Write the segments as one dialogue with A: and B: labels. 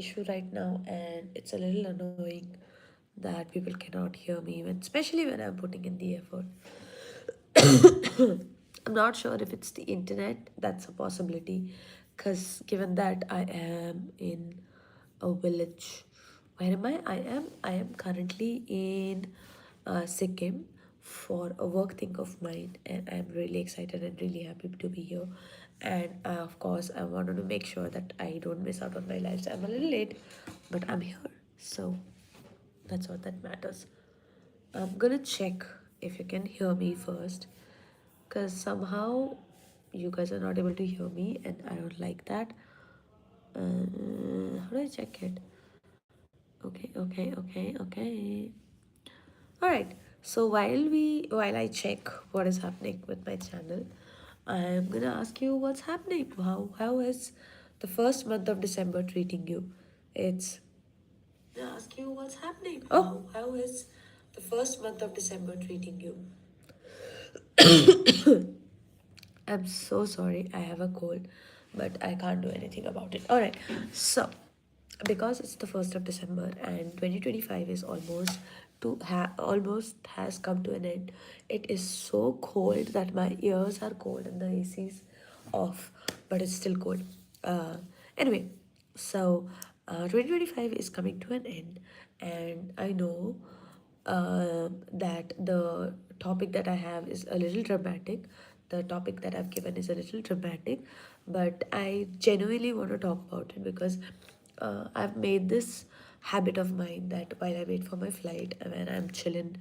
A: issue right now, and it's a little annoying that people cannot hear me, especially when I'm putting in the effort. I'm not sure if it's the internet, that's a possibility, because given that I am in a village. Where am I? I am currently in Sikkim for a work thing of mine, and I'm really excited and really happy to be here. And of course, I wanted to make sure that I don't miss out on my lives. I'm a little late, but I'm here, so that's what that matters. I'm gonna check if you can hear me first, because somehow you guys are not able to hear me, and I don't like that. How do I check it? Okay. All right. So while I check what is happening with my channel, I'm gonna ask you what's happening. How is the first month of December treating you? It's gonna ask you what's happening. Oh, how is the first month of December treating you? I'm so sorry, I have a cold, but I can't do anything about it. All right, so because it's the 1st of December and 2025 is almost has come to an end, it is so cold that my ears are cold and the AC's off, but it's still cold. Anyway, so 2025 is coming to an end, and I know that the topic that I have is a little dramatic. The topic that I've given is a little dramatic, but I genuinely want to talk about it because I've made this habit of mine that while I wait for my flight, when I'm chilling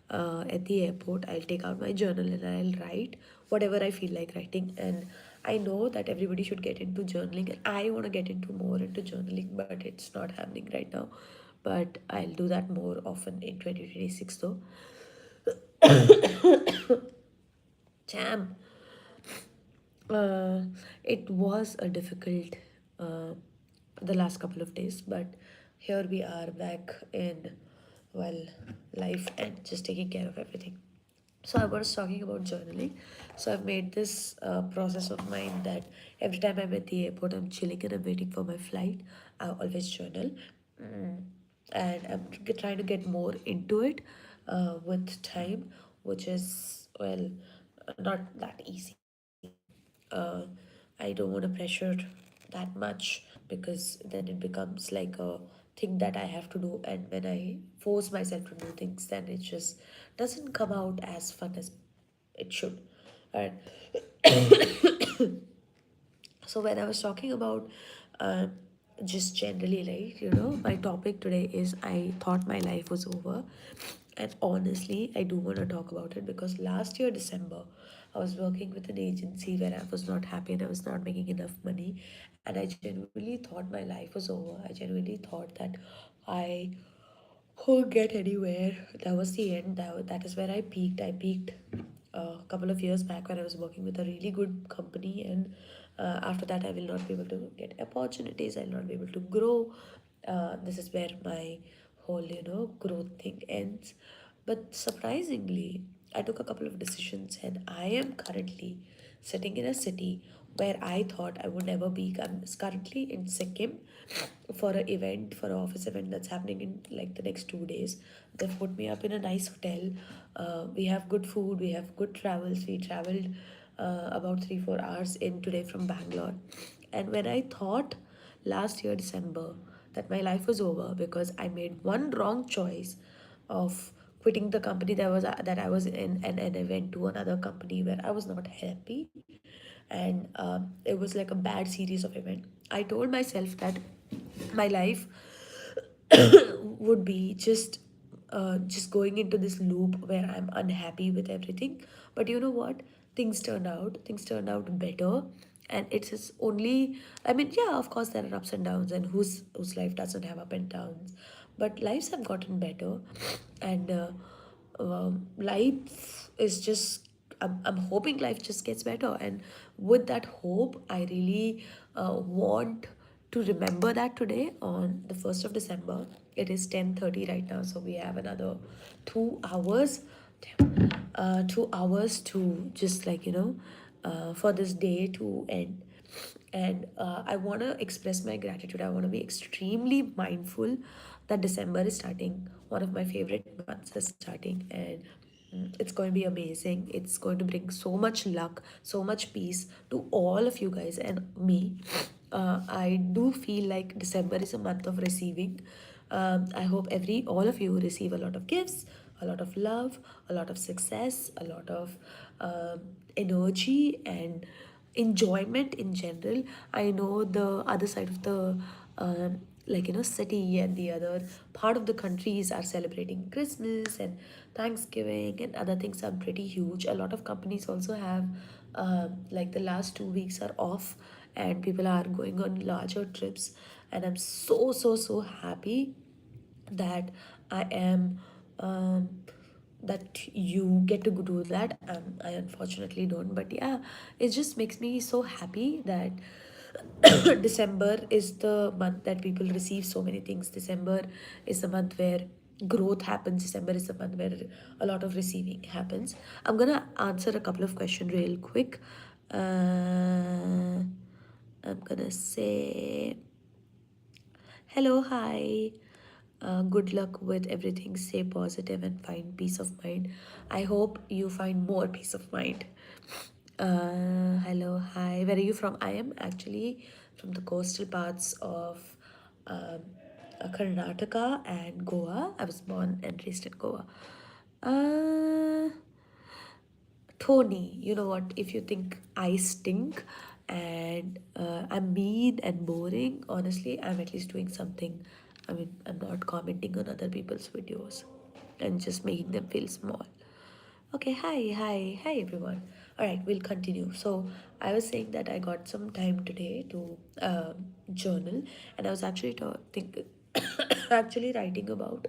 A: at the airport, I'll take out my journal and I'll write whatever I feel like writing. And I know that everybody should get into journaling, and I want to get into more into journaling, but it's not happening right now. But I'll do that more often in 2026 though. Damn. Uh, it was a difficult uh, the last couple of days, but here we are back in, well, life and just taking care of everything. So I was talking about journaling. So I've made this process of mine that every time I'm at the airport, I'm chilling and I'm waiting for my flight. I always journal. Mm. And I'm trying to get more into it with time, which is, well, not that easy. uh, I don't want to pressure that much, because then it becomes like a thing that I have to do, and when I force myself to do things, then it just doesn't come out as fun as it should. Alright. So when I was talking about uh, just generally, like, my topic today is I thought my life was over. And honestly, I do want to talk about it because last year, December, I was working with an agency where I was not happy and I was not making enough money. And I genuinely thought my life was over. I genuinely thought that I couldn't get anywhere. That was the end. That is where I peaked. I peaked a couple of years back when I was working with a really good company, and after that, I will not be able to get opportunities. I'll not be able to grow. This is where my whole, growth thing ends. But surprisingly, I took a couple of decisions, and I am currently sitting in a city where I thought I would never be. I'm currently in Sikkim for an event, for an office event that's happening in like the next 2 days. They've put me up in a nice hotel. We have good food, we have good travels. We traveled about 3-4 hours in today from Bangalore. And when I thought last year, December, that my life was over because I made one wrong choice of quitting the company that I was in, and I went to another company where I was not happy, and it was like a bad series of events. I told myself that my life would be just going into this loop where I'm unhappy with everything. But you know what? Things turned out better. And it's just only, I mean, yeah, of course there are ups and downs, and whose life doesn't have up and downs. But lives have gotten better, and life is just, I'm hoping life just gets better. And with that hope, I really want to remember that today on the 1st of December. It is 10:30 right now, so we have another 2 hours. 2 hours to just, like, for this day to end. And I want to express my gratitude. I want to be extremely mindful that December is starting. One of my favorite months is starting, and it's going to be amazing. It's going to bring so much luck, so much peace to all of you guys and me. I do feel like December is a month of receiving. I hope every all of you receive a lot of gifts, a lot of love, a lot of success, a lot of energy and enjoyment in general. I know the other side of the city and the other part of the countries are celebrating Christmas and Thanksgiving and other things are pretty huge. A lot of companies also have like the last 2 weeks are off and people are going on larger trips, and I'm so happy that I am that you get to do that. I unfortunately don't, but yeah, it just makes me so happy that December is the month that people receive so many things. December is the month where growth happens. December is the month where a lot of receiving happens. I'm gonna answer a couple of questions real quick. I'm gonna say hello, hi. Good luck with everything. Stay positive and find peace of mind. I hope you find more peace of mind. Hello, hi. Where are you from? I am actually from the coastal parts of um, Karnataka and Goa. I was born and raised in Goa. Uh, Tony, you know what? If you think I stink and I'm mean and boring, honestly, I'm at least doing something. I mean, I'm not commenting on other people's videos and just making them feel small. Okay, hi everyone. All right, we'll continue. So, I was saying that I got some time today to journal, and I was actually actually writing about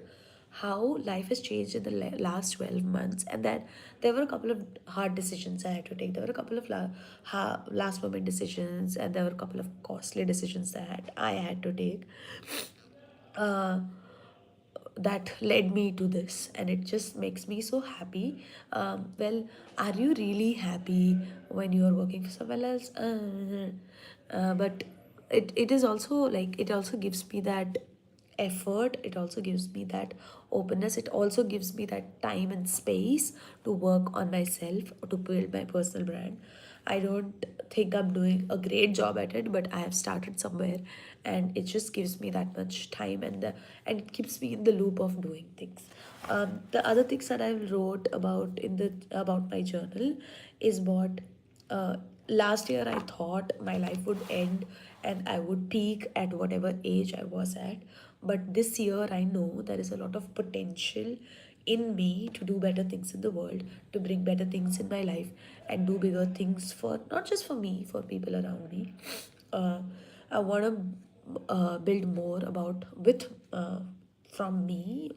A: how life has changed in the last 12 months, and that there were a couple of hard decisions I had to take. There were a couple of last moment decisions, and there were a couple of costly decisions that I had to take. Uh, that led me to this, and it just makes me so happy. Well, are you really happy when you are working for someone else? But it is also like, it also gives me that effort, it also gives me that openness, it also gives me that time and space to work on myself, to build my personal brand. I don't think I'm doing a great job at it, but I have started somewhere, and it just gives me that much time, and it keeps me in the loop of doing things. The other things that I wrote about in the about my journal is what last year I thought my life would end and I would peak at whatever age I was at. But this year I know there is a lot of potential in me to do better things in the world, to bring better things in my life, and do bigger things for not just for me, for people around me. Uh, I want to build more about with from me.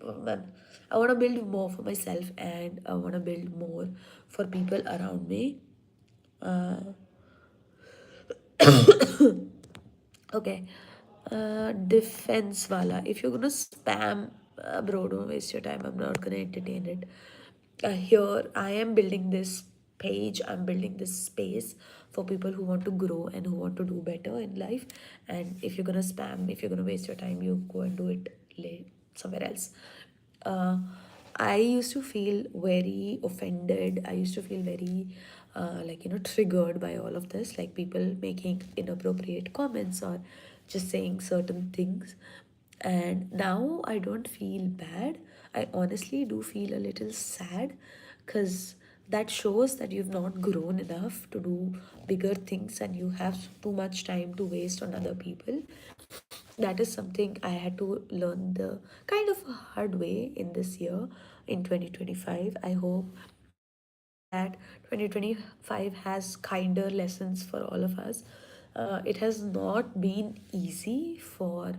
A: I want to build more for myself, and I want to build more for people around me. Uh, Okay. Defense wala. If you're gonna spam, bro, don't waste your time. I'm not gonna entertain it. Here, I am building this page. I'm building this space for people who want to grow and who want to do better in life. And if you're gonna spam, if you're gonna waste your time, you go and do it somewhere else. uh, I used to feel very offended. I used to feel very, triggered by all of this, like people making inappropriate comments or just saying certain things. And now I don't feel bad. I honestly do feel a little sad, because that shows that you've not grown enough to do bigger things and you have too much time to waste on other people. That is something I had to learn the kind of a hard way in this year, in 2025. I hope that 2025 has kinder lessons for all of us. It has not been easy for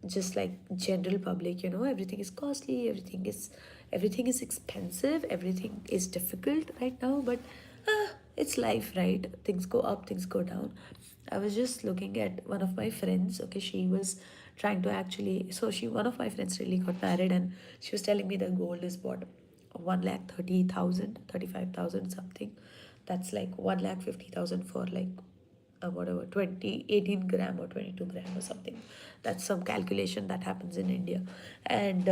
A: just like general public, everything is costly, everything is expensive, everything is difficult right now, but it's life, right? Things go up, things go down. I was just looking at one of my friends. Okay, she was trying to actually, so she one of my friends really got married, and she was telling me the gold is what, 1,30,000, 35,000 something. That's like 1,50,000 for like whatever 18 gram or 22 gram or something. That's some calculation that happens in India. And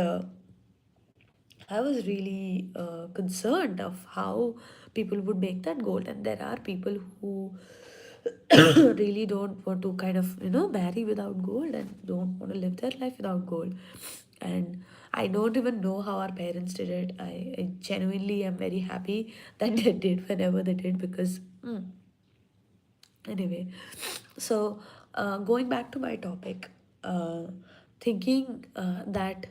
A: I was really concerned of how people would make that gold. And there are people who really don't want to kind of, marry without gold and don't want to live their life without gold. And I don't even know how our parents did it. I genuinely am very happy that they did whenever they did, because anyway. So going back to my topic, thinking that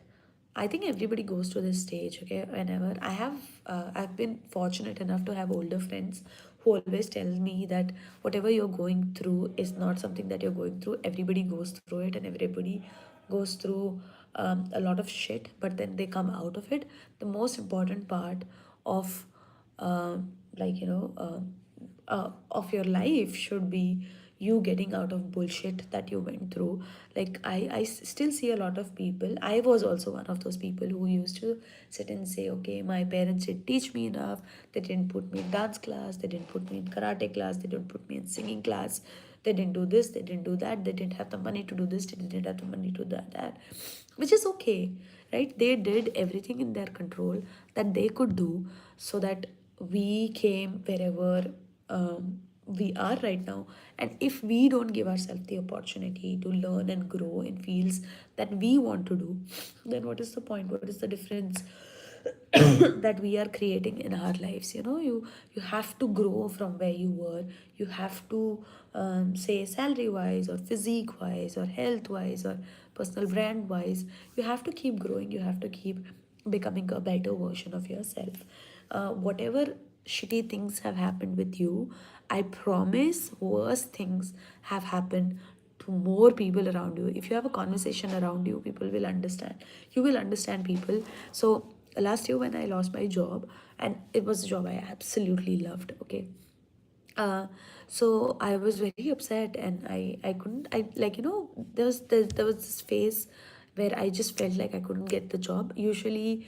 A: I think everybody goes to this stage, okay? Whenever I've been fortunate enough to have older friends who always tell me that whatever you're going through is not something that you're going through. Everybody goes through it, and everybody goes through a lot of shit, but then they come out of it. The most important part of like of your life should be you getting out of bullshit that you went through. Like still see a lot of people. I was also one of those people who used to sit and say, okay, my parents didn't teach me enough. They didn't put me in dance class, they didn't put me in karate class, they didn't put me in singing class, they didn't do this, they didn't do that, they didn't have the money to do this, they didn't have the money to do that, which is okay, right? They did everything in their control that they could do, so that we came wherever we are right now. And if we don't give ourselves the opportunity to learn and grow in fields that we want to do, then what is the point? What is the difference that we are creating in our lives? You have to grow from where you were. You have to say salary wise or physique wise or health wise or personal brand wise. You have to keep growing. You have to keep becoming a better version of yourself. Whatever shitty things have happened with you, I promise worse things have happened to more people around you. If you have a conversation around you, people will understand. You will understand people. So last year when I lost my job, and it was a job I absolutely loved, okay, uh, so I was very upset, and I couldn't, I like, there was this phase where I just felt like I couldn't get the job. Usually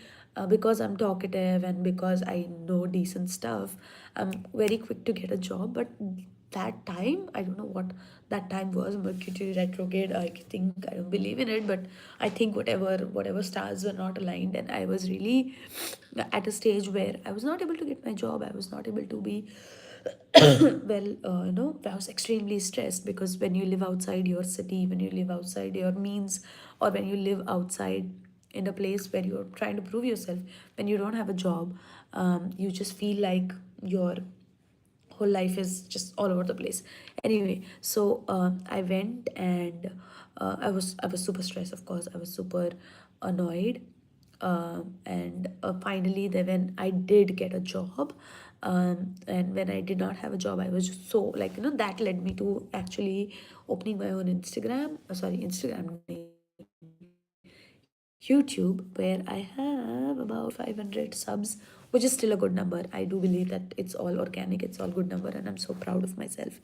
A: because I'm talkative and because I know decent stuff, I'm very quick to get a job. But that time, I don't know what that time was, Mercury retrograde, I think, I don't believe in it, but I think whatever stars were not aligned, and I was really at a stage where I was not able to get my job. I was not able to be well, I was extremely stressed, because when you live outside your city, when you live outside your means, or when you live outside in a place where you're trying to prove yourself, when you don't have a job, you just feel like your whole life is just all over the place. Anyway, so I went, and I was super stressed. Of course, I was super annoyed. And finally, then when I did get a job, and when I did not have a job, I was just so, like, that led me to actually opening my own Instagram. Sorry, Instagram, YouTube, where I have about 500 subs, which is still a good number. I do believe that it's all organic, it's all good number, and I'm so proud of myself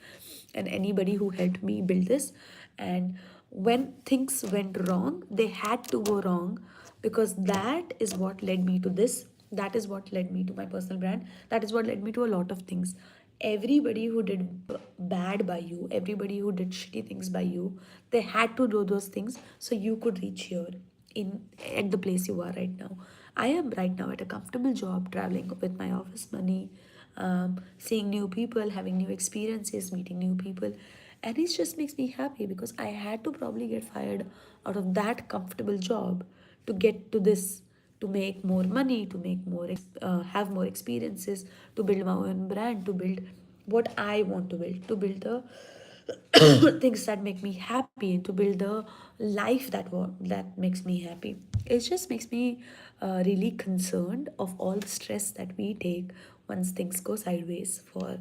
A: and anybody who helped me build this. And when things went wrong, they had to go wrong, because that is what led me to this. That is what led me to my personal brand. That is what led me to a lot of things. Everybody who did bad by you, everybody who did shitty things by you, they had to do those things so you could reach here, in at the place you are right now. I am right now at a comfortable job, traveling with my office money, seeing new people, having new experiences, meeting new people, and it just makes me happy, because I had to probably get fired out of that comfortable job to get to this, to make more money, to make more have more experiences, to build my own brand, to build what I want to build, to build the things that make me happy, and to build the life that makes me happy. It just makes me really concerned of all the stress that we take once things go sideways, for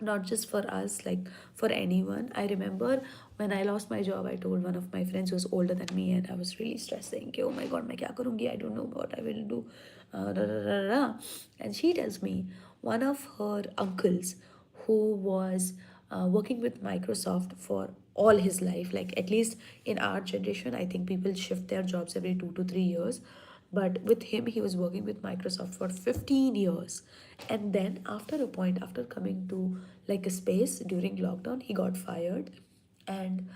A: not just for us, like for anyone. I remember when I lost my job, I told one of my friends who was older than me, and I was really stressed, saying, oh my god, main kya karungi, I don't know what I will do, da, da, da, da. And she tells me one of her uncles, who was working with Microsoft for all his life, like at least in our generation, I think people shift their jobs every 2 to 3 years. But with him, he was working with Microsoft for 15 years. And then, after a point, after coming to like a space during lockdown, he got fired. And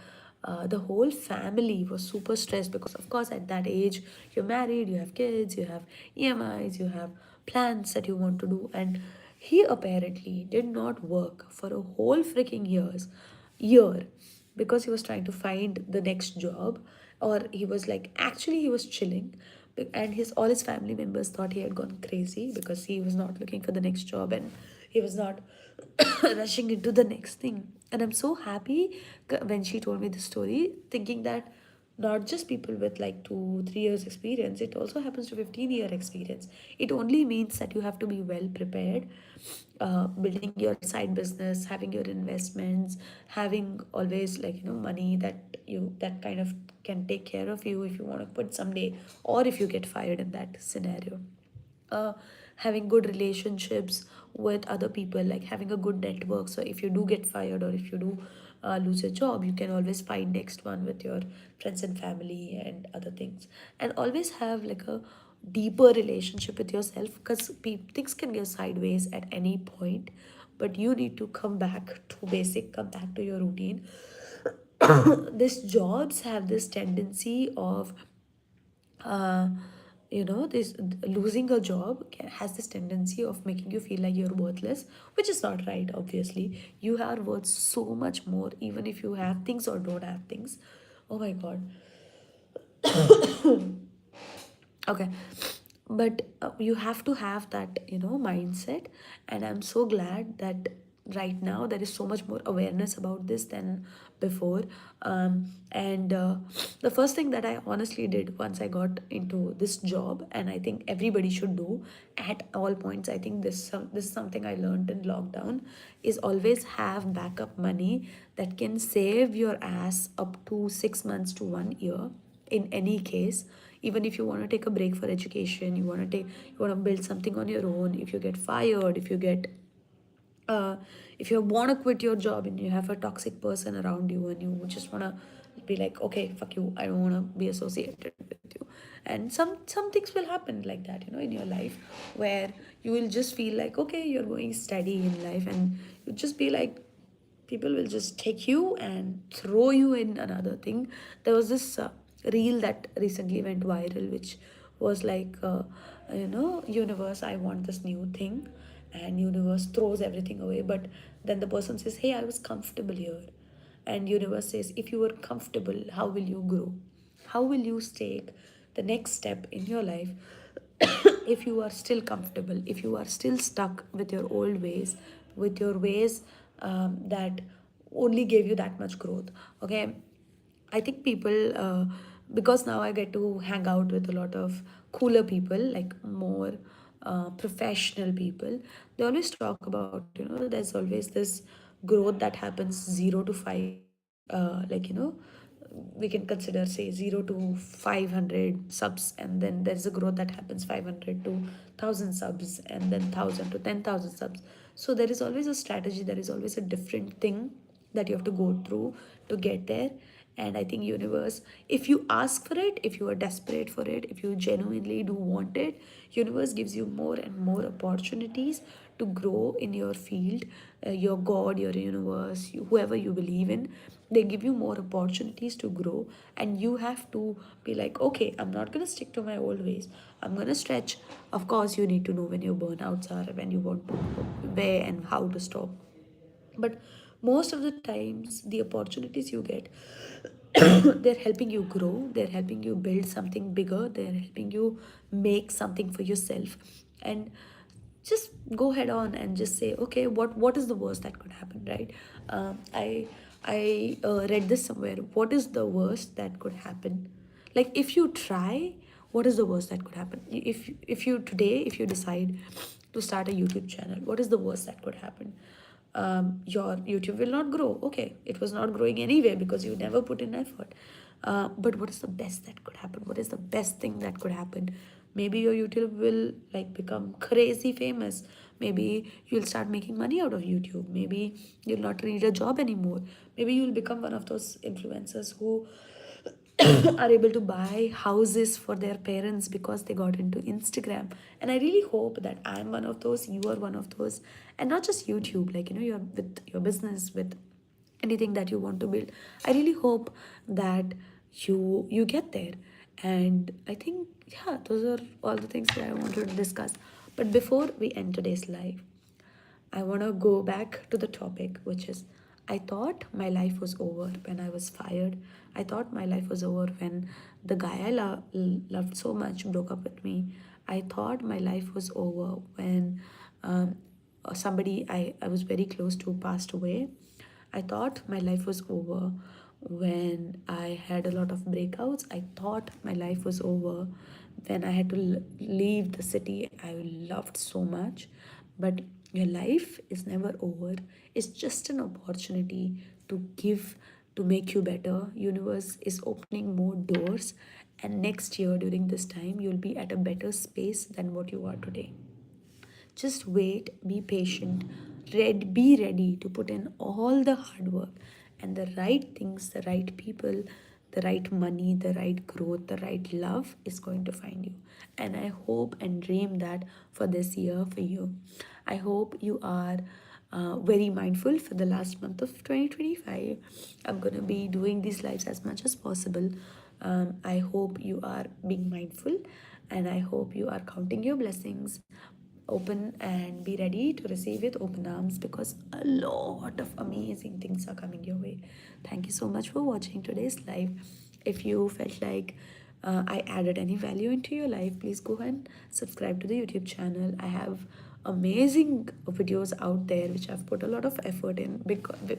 A: the whole family was super stressed because, of course, at that age, you're married, you have kids, you have EMIs, you have plans that you want to do. And he apparently did not work for a whole freaking year because he was trying to find the next job, or he was like, actually he was chilling, and his all his family members thought he had gone crazy because he was not looking for the next job, and he was not rushing into the next thing. And I'm so happy when she told me the story, thinking that not just people with like 2 3 years experience, it also happens to 15-year experience. It only means that you have to be well prepared, building your side business, having your investments, having always like money that kind of can take care of you if you want to quit someday, or if you get fired in that scenario. uh, Having good relationships with other people, like having a good network, so if you do get fired or if you do lose your job, you can always find next one with your friends and family and other things. And always have like a deeper relationship with yourself, because things can go sideways at any point, but you need to come back to basic, come back to your routine. These jobs have this tendency of uh, this losing a job has this tendency of making you feel like you're worthless, which is not right. Obviously, you are worth so much more, even if you have things or don't have things. Oh my god. Okay, but you have to have that mindset. And I'm so glad that right now there is so much more awareness about this than before. And the first thing that I honestly did once I got into this job, and I think everybody should do at all points, I think this is something I learned in lockdown, is always have backup money that can save your ass up to 6 months to 1 year in any case. Even if you want to take a break for education, you want to build something on your own, if you get fired, uh, if you want to quit your job and you have a toxic person around you and you just want to be like, okay, fuck you, I don't want to be associated with you. And some things will happen like that, in your life, where you will just feel like, okay, you're going steady in life, and you just be like, people will just take you and throw you in another thing. There was this reel that recently went viral, which was like, universe, I want this new thing, and universe throws everything away. But then the person says, hey, I was comfortable here. And universe says, if you were comfortable, how will you grow? How will you take the next step in your life if you are still comfortable, if you are still stuck with your old ways, with your ways that only gave you that much growth? Okay, I think people, because now I get to hang out with a lot of cooler people, like more professional people. They always talk about, there's always this growth that happens 0 to 5, like, we can consider, say, 0 to 500 subs, and then there's a growth that happens 500 to 1000 subs, and then 1000 to 10,000 subs. So there is always a strategy, there is always a different thing that you have to go through to get there. And I think universe, if you ask for it, if you are desperate for it, if you genuinely do want it, universe gives you more and more opportunities to grow in your field. Your god, your universe, whoever you believe in, they give you more opportunities to grow. And you have to be like, okay, I'm not going to stick to my old ways, I'm going to stretch. Of course, you need to know when your burnouts are, when you want to, where and how to stop. But most of the times, the opportunities you get, they're helping you grow, they're helping you build something bigger, they're helping you make something for yourself. And just go head on and just say, okay, what is the worst that could happen, right? I read this somewhere. What is the worst that could happen? Like, if you try, what is the worst that could happen? If you today, if you decide to start a YouTube channel, what is the worst that could happen? Your YouTube will not grow. Okay, it was not growing anyway because you never put in effort. But what is the best that could happen? What is the best thing that could happen? Maybe your YouTube will like become crazy famous. Maybe you'll start making money out of YouTube. Maybe you'll not need a job anymore. Maybe you'll become one of those influencers who are able to buy houses for their parents because they got into Instagram. And I really hope that I'm one of those, you are one of those, and not just YouTube, like, you're with your business, with anything that you want to build. I really hope that you get there. And I think, yeah, those are all the things that I wanted to discuss. But before we end today's live, I want to go back to the topic, which is, I thought my life was over when I was fired. I thought my life was over when the guy I loved so much broke up with me. I thought my life was over when um, somebody I was very close to passed away. I thought my life was over when I had a lot of breakouts. I thought my life was over when I had to leave the city I loved so much. But your life is never over. It's just an opportunity to give, to make you better. Universe is opening more doors, and next year during this time you'll be at a better space than what you are today. Just wait, be patient, be ready to put in all the hard work and the right things, the right people, the right money, the right growth, the right love is going to find you. And I hope and dream that for this year for you. I hope you are very mindful for the last month of 2025. I'm going to be doing these lives as much as possible. I hope you are being mindful, and I hope you are counting your blessings, open, and be ready to receive with open arms, because a lot of amazing things are coming your way. Thank you so much for watching today's live. If you felt like I added any value into your life, please go and subscribe to the YouTube channel. I have amazing videos out there which I've put a lot of effort in,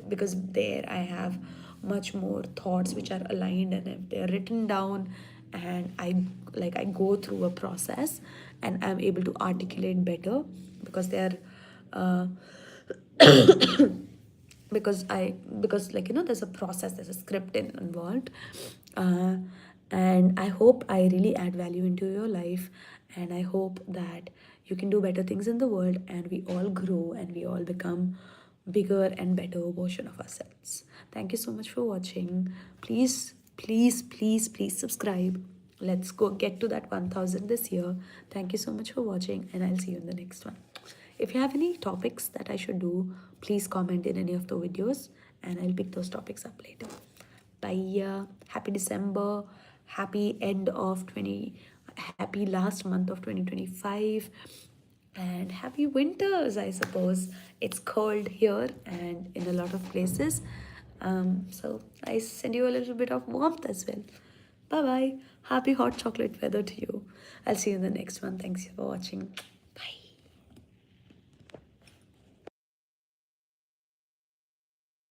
A: because there I have much more thoughts which are aligned, and if they're written down, and I go through a process and I'm able to articulate better, because they're uh, because, like, there's a process, there's a script involved. uh, and I hope I really add value into your life, and I hope that you can do better things in the world, and we all grow and we all become bigger and better version of ourselves. Thank you so much for watching. Please, please, please, please subscribe. Let's go get to that 1000 this year. Thank you so much for watching, and I'll see you in the next one. If you have any topics that I should do, please comment in any of the videos, and I'll pick those topics up later. Bye. Happy December. Happy end of 20. Happy last month of 2025. And happy winters, I suppose. It's cold here and in a lot of places. So I send you a little bit of warmth as well. Bye bye. Happy hot chocolate weather to you. I'll see you in the next one. Thanks for watching. Bye.